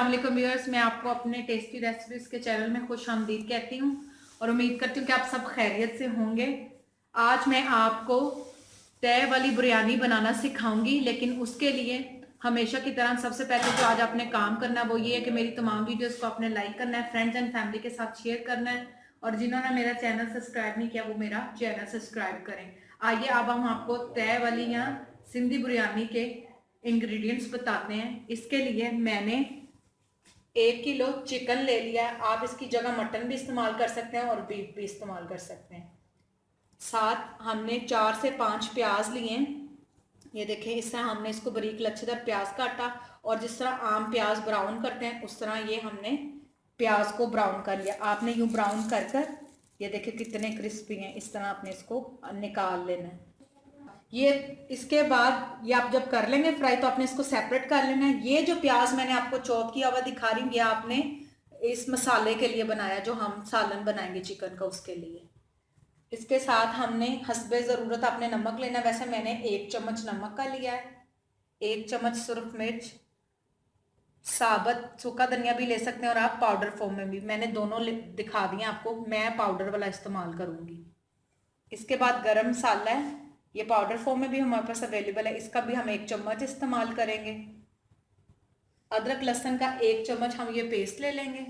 वालेकुम व्यूअर्स, मैं आपको अपने टेस्टी रेसिपीज के चैनल में खुश आमदीद कहती हूँ और उम्मीद करती हूँ कि आप सब खैरियत से होंगे। आज मैं आपको तय वाली बिरयानी बनाना सिखाऊंगी, लेकिन उसके लिए हमेशा की तरह सबसे पहले जो आज आपने काम करना है वो ये है कि मेरी तमाम वीडियोस को आपने लाइक करना है, फ्रेंड्स एंड फैमिली के साथ शेयर करना है और जिन्होंने मेरा चैनल सब्सक्राइब नहीं किया वो मेरा चैनल सब्सक्राइब करें। आइए अब हम आपको तय वाली या सिंधी बिरयानी के इंग्रेडिएंट्स बताते हैं। इसके लिए मैंने 1 किलो चिकन ले लिया है। आप इसकी जगह मटन भी इस्तेमाल कर सकते हैं और बीफ भी इस्तेमाल कर सकते हैं। साथ हमने 4 से 5 प्याज लिए हैं। ये देखें, इस तरह हमने इसको बारीक लच्छेदार प्याज काटा और जिस तरह आम प्याज ब्राउन करते हैं उस तरह ये हमने प्याज को ब्राउन कर लिया। आपने यूं ब्राउन कर कर ये देखें कितने क्रिस्पी हैं, इस तरह आपने इसको निकाल लेना है। ये इसके बाद ये आप जब कर लेंगे फ्राई तो आपने इसको सेपरेट कर लेना है। ये जो प्याज मैंने आपको चॉप किया हुआ दिखा रही हूँ ये आपने इस मसाले के लिए बनाया जो हम सालन बनाएंगे चिकन का, उसके लिए। इसके साथ हमने हस्बे ज़रूरत आपने नमक लेना है। वैसे मैंने 1 चम्मच नमक का लिया है, 1 चम्मच सुरख मिर्च, साबुत सूखा धनिया भी ले सकते हैं और आप पाउडर फॉर्म में भी, मैंने दोनों दिखा दिए आपको, मैं पाउडर वाला इस्तेमाल करूँगी। इसके बाद गरम मसाला है, ये पाउडर फॉर्म में भी हमारे पास अवेलेबल है, इसका भी हम 1 चम्मच इस्तेमाल करेंगे। अदरक लहसुन का 1 चम्मच हम ये पेस्ट ले लेंगे।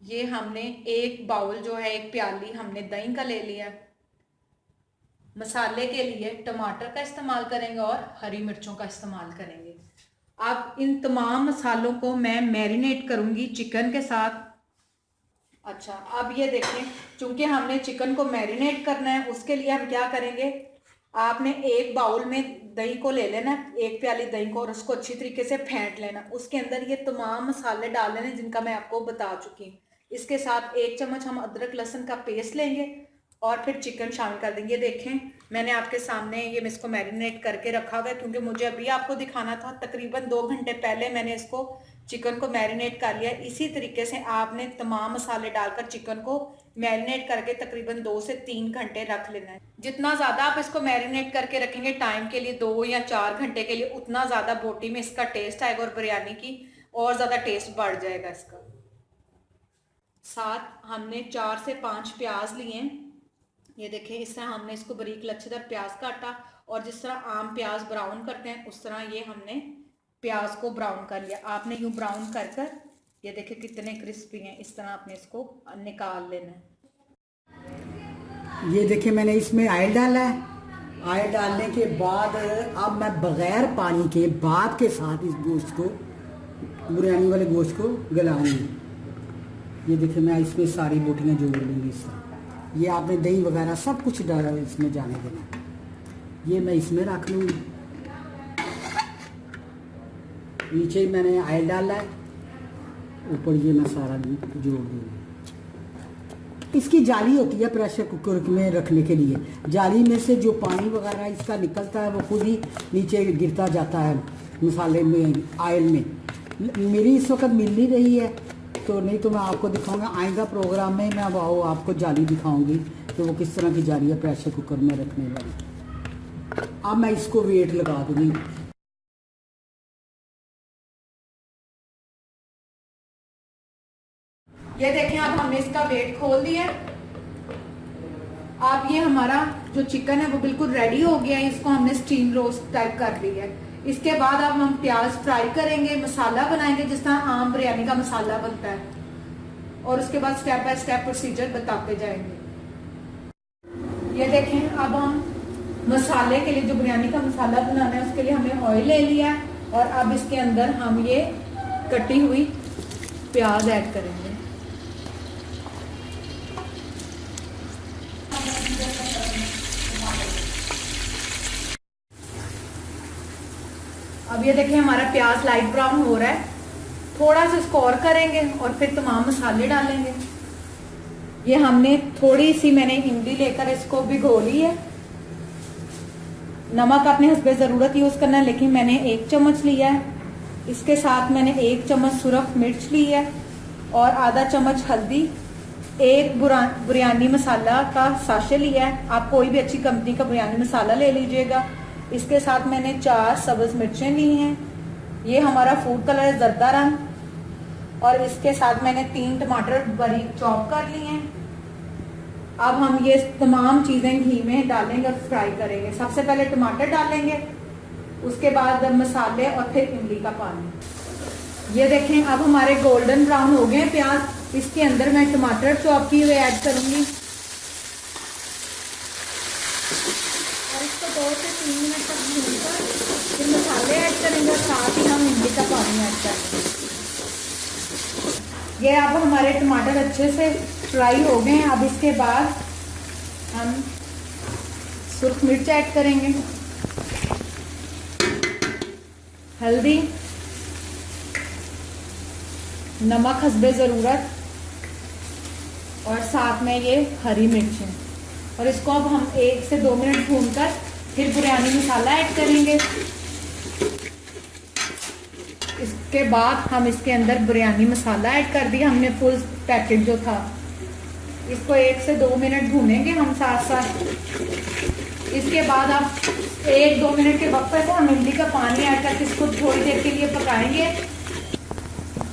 ये हमने 1 बाउल जो है 1 प्याली हमने दही का ले लिया। मसाले के लिए टमाटर का इस्तेमाल करेंगे और हरी मिर्चों का इस्तेमाल करेंगे। अब इन तमाम मसालों को मैं मैरिनेट करूंगी चिकन के साथ। अच्छा, अब ये देखें, चूंकि हमने चिकन को मैरिनेट करना है उसके लिए हम क्या करेंगे, आपने 1 बाउल में दही को ले लेना, 1 प्याली दही को, और उसको अच्छी तरीके से फेंट लेना। उसके अंदर ये तमाम मसाले डाल लेने जिनका मैं आपको बता चुकी हूँ। इसके साथ 1 चम्मच हम अदरक लहसुन का पेस्ट लेंगे और फिर चिकन शामिल कर देंगे। ये देखें, मैंने आपके सामने ये इसको मैरिनेट करके रखा हुआ है क्योंकि मुझे अभी आपको दिखाना था। तकरीबन 2 घंटे पहले मैंने इसको चिकन को मैरिनेट कर लिया। इसी तरीके से आपने तमाम मसाले डालकर चिकन को मैरिनेट करके तकरीबन 2 से 3 घंटे रख लेना है। जितना ज़्यादा आप इसको मैरिनेट करके रखेंगे टाइम के लिए, 2 या 4 घंटे के लिए, उतना ज़्यादा बोटी में इसका टेस्ट आएगा और बिरयानी की और ज़्यादा टेस्ट बढ़ जाएगा इसका। साथ हमने 4 से 5 प्याज लिए। ये देखें, इस तरह हमने इसको बारीक लच्छेदार प्याज काटा और जिस तरह आम प्याज ब्राउन करते हैं उस तरह ये हमने प्याज को ब्राउन कर लिया। आपने यूं ब्राउन कर कर ये देखें कितने क्रिस्पी हैं, इस तरह आपने इसको निकाल लेना है। ये देखिए, मैंने इसमें ऑयल डाला है। ऑयल डालने के बाद अब मैं बगैर पानी के भाप के साथ इस गोश्त को, बिरयानी वाले गोश्त को गलाऊंगी। ये देखिए, मैं इसमें सारी बोटियाँ जोड़ लूँगी इस तरह। ये आपने दही वगैरह सब कुछ डाला इसमें जाने देना। ये मैं इसमें रख लूँगी। नीचे मैंने ऑयल डाला है, ऊपर ये मैं सारा जोड़ दूँगी। इसकी जाली होती है प्रेशर कुकर में रखने के लिए। जाली में से जो पानी वगैरह इसका निकलता है वो खुद ही नीचे गिरता जाता है मसाले में, ऑयल में। मेरी इस वक्त मिल नहीं रही है तो नहीं तो मैं आपको दिखाऊंगा। आएगा प्रोग्राम में मैं वो आपको जाली दिखाऊंगी कि वो किस तरह की जाली है प्रेशर कुकर में रखने वाली। अब मैं इसको वेट लगा दूँगी। ये देखें, अब हमने इसका वेट खोल दिया। अब ये हमारा जो चिकन है वो बिल्कुल रेडी हो गया है। इसको हमने स्टीम रोस्ट टाइप कर लिया है। इसके बाद अब हम प्याज फ्राई करेंगे, मसाला बनाएंगे जिस तरह आम बिरयानी का मसाला बनता है, और उसके बाद स्टेप बाय स्टेप प्रोसीजर बताते जाएंगे। ये देखें, अब हम मसाले के लिए जो बिरयानी का मसाला बनाना है उसके लिए हमने ऑयल ले लिया और अब इसके अंदर हम ये कटी हुई प्याज ऐड करेंगे। अब ये देखें, हमारा प्याज लाइट ब्राउन हो रहा है। थोड़ा सा इसको और करेंगे और फिर तमाम मसाले डालेंगे। ये हमने थोड़ी सी मैंने इमली लेकर इसको भिगो ली है। नमक अपने हस्बे ज़रूरत यूज़ करना है, लेकिन मैंने 1 चम्मच लिया है। इसके साथ मैंने 1 चम्मच सुरख मिर्च ली है और आधा चम्मच हल्दी, 1 बिरयानी मसाला का साशे लिया है। आप कोई भी अच्छी कंपनी का बिरयानी मसाला ले लीजिएगा। इसके साथ मैंने 4 सब्ज़ मिर्चें ली हैं ये हमारा फूड कलर है जर्दा रंग, और इसके साथ मैंने 3 टमाटर बारीक चॉप कर लिए हैं। अब हम ये तमाम चीजें घी में डालेंगे और फ्राई करेंगे। सबसे पहले टमाटर डालेंगे, उसके बाद मसाले और फिर इमली का पानी। ये देखें अब हमारे गोल्डन ब्राउन हो गए हैं प्याज। इसके अंदर मैं टमाटर चॉप किए हुए ऐड करूंगी और इसको 2 से 3 मिनट तक भूनकर फिर मसाले ऐड करेंगे और साथ ही हम इमली का पानी ऐड करेंगे। ये अब हमारे टमाटर अच्छे से फ्राई हो गए हैं। अब इसके बाद हम सुर्ख मिर्च ऐड करेंगे, हल्दी, नमक हस्बे ज़रूरत और साथ में ये हरी मिर्चें। और इसको अब हम 1 से 2 मिनट भूनकर फिर बिरयानी मसाला ऐड करेंगे। इसके बाद हम इसके अंदर बिरयानी मसाला ऐड कर दिया हमने, फुल पैकेट जो था। इसको 1 से 2 मिनट भूनेंगे हम साथ साथ। इसके बाद अब 1-2 मिनट के वक्त से हम इमली का पानी ऐड करके इसको थोड़ी देर के लिए पकाएंगे।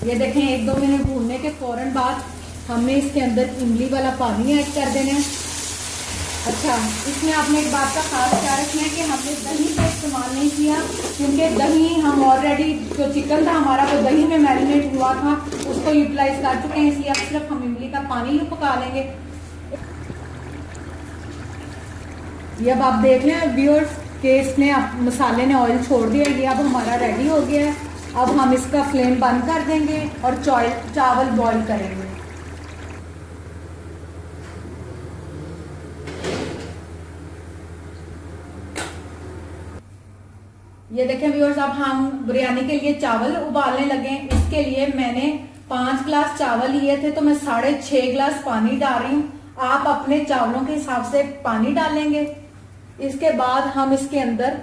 ये देखें 1-2 मिनट भूनने के फौरन बाद हमने इसके अंदर इमली वाला पानी ऐड कर देना है। अच्छा, इसमें आपने एक बात का खास ख्याल रखना है कि हमने दही का इस्तेमाल नहीं किया, क्योंकि दही हम ऑलरेडी जो चिकन था हमारा वो दही में मैरिनेट हुआ था, उसको यूटिलाइज कर चुके हैं, इसलिए अब सिर्फ हम इमली का पानी ही पका लेंगे। ये अब आप देख लें व्यूअर्स कि इसने मसाले ने ऑयल छोड़ दिया। ये अब हमारा रेडी हो गया है। अब हम इसका फ्लेम बंद कर देंगे और चावल बॉईल करेंगे। ये देखें व्यूअर्स अब हम बिरयानी के लिए चावल उबालने लगे। इसके लिए मैंने 5 गिलास चावल लिए थे, तो मैं 6.5 गिलास पानी डाल रही हूँ। आप अपने चावलों के हिसाब से पानी डालेंगे। इसके बाद हम इसके अंदर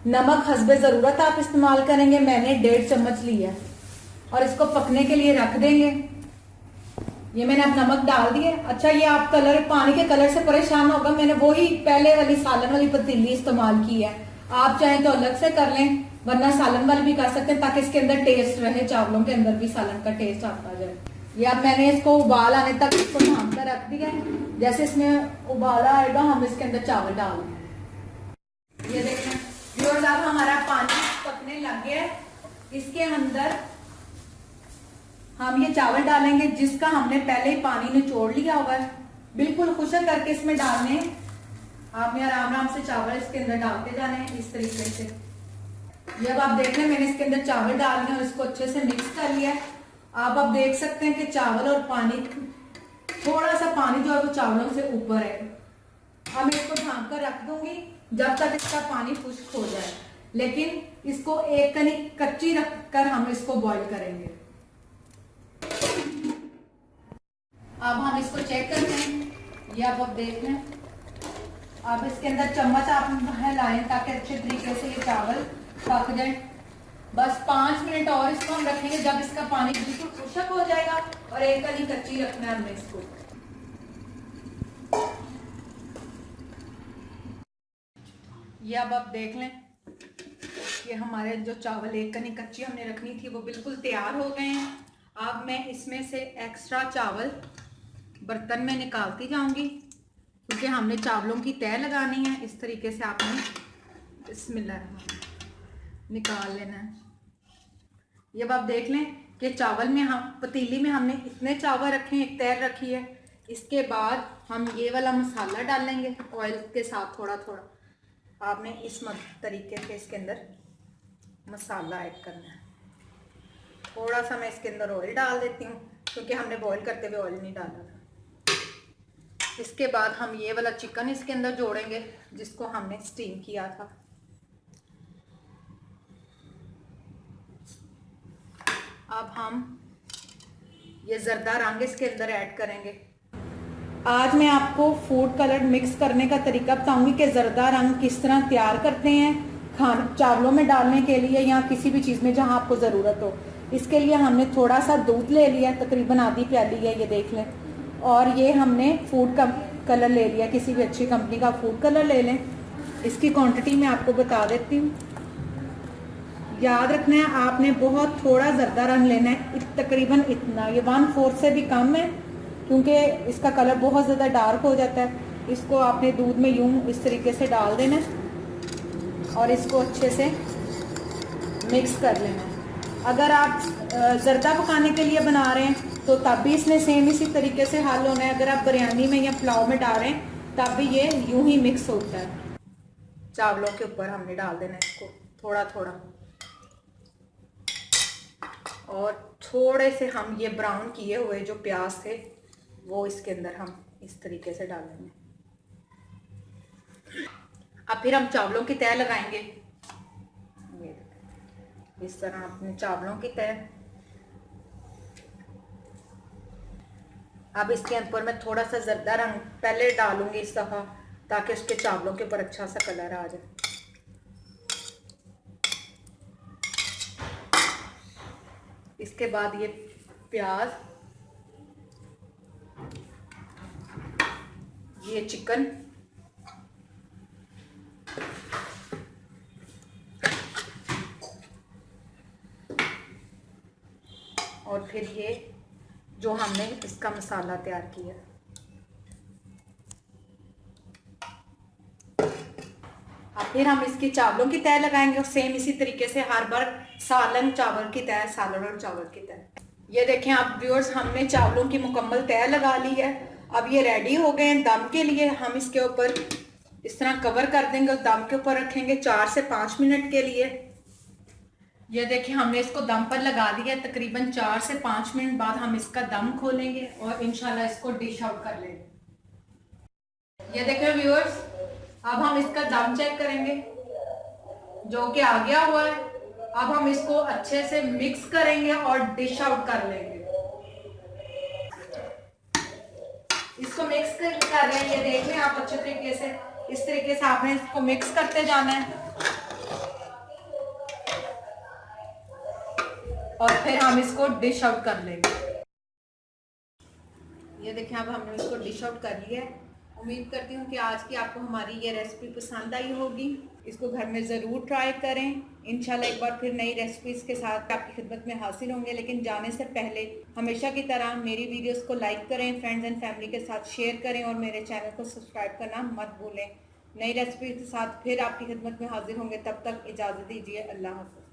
नमक हस्बे ज़रूरत आप इस्तेमाल करेंगे। मैंने 1.5 चम्मच लिया और इसको पकने के लिए रख देंगे। ये मैंने अब नमक डाल दिया। अच्छा, ये आप कलर पानी के कलर से परेशान होगा, मैंने वही पहले वाली सालन वाली पतीली इस्तेमाल की है। आप चाहें तो अलग से कर लें, वरना सालन वाली भी कर सकते हैं, ताकि इसके अंदर टेस्ट रहे, चावलों के अंदर भी सालन का टेस्ट आता जाए। ये अब मैंने इसको उबाल आने तक इसको ढांक कर रख दिया है। जैसे इसमें उबाला आएगा हम इसके अंदर चावल डाल देंगे। ये देखें व्यूअर्स अब हमारा पानी पकने लग गया है। इसके अंदर हम ये चावल डालेंगे जिसका हमने पहले ही पानी निचोड़ लिया हुआ है। बिल्कुल खुशक करके इसमें डालने, आपने आराम से चावल इसके अंदर डालते जाने हैं इस तरीके से। ये अब आप देख रहे हैं मैंने इसके अंदर चावल डाल दिए और इसको अच्छे से मिक्स कर लिया है। आप अब देख सकते हैं कि चावल और पानी, थोड़ा सा पानी जो है वो चावलों से ऊपर है। अब मैं इसको ढांक कर रख दूंगी जब तक इसका पानी खुश्क हो जाए, लेकिन इसको एक कनी कच्ची रख कर हम इसको बॉईल करेंगे। अब हम इसको चेक करते हैं। ये अब देख लें, अब इसके अंदर चम्मच आप हिलाएं ताकि अच्छे तरीके से ये चावल पक जाए। बस 5 मिनट और इसको हम रखेंगे, जब इसका पानी बिल्कुल खुश्क हो जाएगा। और एक कनी कच्ची रखना है हमने इसको। ये अब आप देख लें कि हमारे जो चावल एक कनी कच्ची हमने रखनी थी वो बिल्कुल तैयार हो गए हैं। अब मैं इसमें से एक्स्ट्रा चावल बर्तन में निकालती जाऊंगी, क्योंकि हमने चावलों की तह लगानी है। इस तरीके से आपने बिस्मिल्लाह निकाल लेना है। ये अब आप देख लें कि चावल में हम पतीली में हमने इतने चावल रखे हैं, एक तह रखी है। इसके बाद हम ये वाला मसाला डालेंगे ऑयल के साथ थोड़ा थोड़ा। आपने इस तरीके से इसके अंदर मसाला ऐड करना है। थोड़ा सा मैं इसके अंदर ऑयल डाल देती हूँ, क्योंकि हमने बॉईल करते हुए ऑयल नहीं डाला था। इसके बाद हम ये वाला चिकन इसके अंदर जोड़ेंगे जिसको हमने स्टीम किया था। अब हम ये जर्दा रंग इसके अंदर ऐड करेंगे। आज मैं आपको फूड कलर मिक्स करने का तरीका बताऊंगी कि जर्दा रंग किस तरह तैयार करते हैं चावलों में डालने के लिए या किसी भी चीज़ में जहां आपको ज़रूरत हो। इसके लिए हमने थोड़ा सा दूध ले लिया, तकरीबन आधी प्याली है, ये देख लें। और ये हमने फूड का कलर ले लिया, किसी भी अच्छी कंपनी का फूड कलर ले लें। इसकी क्वांटिटी मैं आपको बता देती हूँ। याद रखना है आपने बहुत थोड़ा ज़र्दा रंग लेना है, तकरीबन इतना, ये 1/4 से भी कम है क्योंकि इसका कलर बहुत ज़्यादा डार्क हो जाता है। इसको आपने दूध में यूं इस तरीके से डाल देना है और इसको अच्छे से मिक्स कर लेना है। अगर आप ज़र्दा पकाने के लिए बना रहे हैं तो तब भी इसने सेम इसी तरीके से हल होना है। अगर आप बिरयानी में या पुलाव में डाल रहे हैं तब भी ये यूं ही मिक्स होता है। चावलों के ऊपर हमने डाल देना है इसको थोड़ा थोड़ा, और थोड़े से हम ये ब्राउन किए हुए जो प्याज थे वो इसके अंदर हम इस तरीके से डालेंगे। अब फिर हम चावलों की तह लगाएंगे। इस तरह अपने चावलों की तह। अब इसके ऊपर मैं थोड़ा सा जर्दा रंग पहले डालूंगी इस दफ़ा, ताकि उसके चावलों के ऊपर अच्छा सा कलर आ जाए। इसके बाद ये प्याज, ये चिकन, और फिर ये जो हमने इसका मसाला तैयार किया। अब फिर हम इसकी चावलों की तह लगाएंगे और सेम इसी तरीके से हर बार सालन चावल की तह, सालन और चावल की तह। ये देखें आप व्यूअर्स, हमने चावलों की मुकम्मल तह लगा ली है। अब ये रेडी हो गए हैं दम के लिए। हम इसके ऊपर इस तरह कवर कर देंगे और दम के ऊपर रखेंगे 4 से 5 मिनट के लिए। ये देखिए हमने इसको दम पर लगा दिया। तकरीबन 4 से 5 मिनट बाद हम इसका दम खोलेंगे और इंशाल्लाह इसको डिश आउट कर लेंगे। ये देखिए व्यूअर्स, अब हम इसका दम चेक करेंगे जो कि आ गया हुआ है। अब हम इसको अच्छे से मिक्स करेंगे और डिश आउट कर लेंगे। इसको मिक्स कर रहे हैं, ये देख लें आप अच्छे तरीके से। इस तरीके से आपने इसको मिक्स करते जाना है और फिर हम इसको डिश आउट कर लेंगे। ये देखें अब हमने इसको डिश आउट कर लिया है। उम्मीद करती हूँ कि आज की आपको हमारी ये रेसिपी पसंद आई होगी। इसको घर में ज़रूर ट्राई करें। इंशाल्लाह एक बार फिर नई रेसिपीज़ के साथ आपकी खिदमत में हाजिर होंगे। लेकिन जाने से पहले हमेशा की तरह मेरी वीडियोस को लाइक करें, फ्रेंड्स एंड फैमिली के साथ शेयर करें और मेरे चैनल को सब्सक्राइब करना मत भूलें। नई रेसिपी के साथ फिर आपकी खिदमत में हाजिर होंगे। तब तक इजाज़त दीजिए। अल्लाह हाफ़िज़।